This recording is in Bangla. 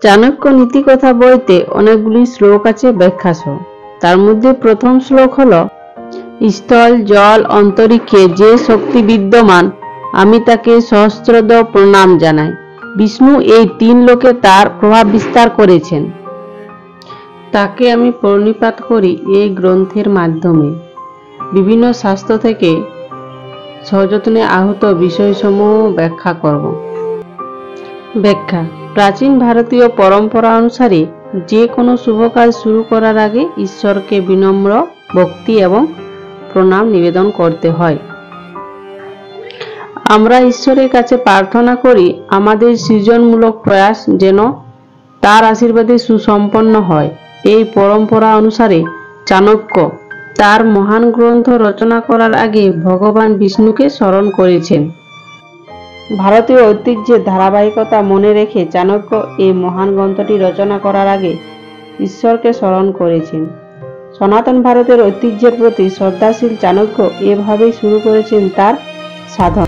চাণক্য নীতিকথা বইতে অনেকগুলি শ্লোক আছে ব্যাখ্যাসহ। তার মধ্যে প্রথম শ্লোক হলো, স্থল, জল, অন্তরিক্ষে যে শক্তি বিদ্যমান, আমি তাকে সহস্রদ প্রণাম জানাই। বিষ্ণু এই 3 লোকে তার প্রভাব বিস্তার করেছেন। তাকে আমি প্রণিপাত করি এই গ্রন্থের মাধ্যমে। বিভিন্ন শাস্ত্র থেকে সযত্নে আহত বিষয়সমূহ ব্যাখ্যা করব। ব্যাখ্যা: প্রাচীন ভারতীয় পরম্পরা অনুসারে যে কোনো শুভ কাজ শুরু করার আগে ঈশ্বরকে বিনম্র ভক্তি এবং প্রণাম নিবেদন করতে হয়। আমরা ঈশ্বরের কাছে প্রার্থনা করি আমাদের সৃজনমূলক প্রয়াস যেন তার আশীর্বাদে সুসম্পন্ন হয়। এই পরম্পরা অনুসারে চাণক্য তার মহান গ্রন্থ রচনা করার আগে ভগবান বিষ্ণুকে স্মরণ করেছেন। ভারতীয় ঐতিহ্যের ধারাবাহিকতা মনে রেখে চাণক্য এই মহান গ্রন্থটি রচনা করার আগে ঈশ্বরকে স্মরণ করেছেন। সনাতন ভারতের ঐতিহ্যের প্রতি শ্রদ্ধাশীল চাণক্য এভাবেই শুরু করেছেন তার সাধনা।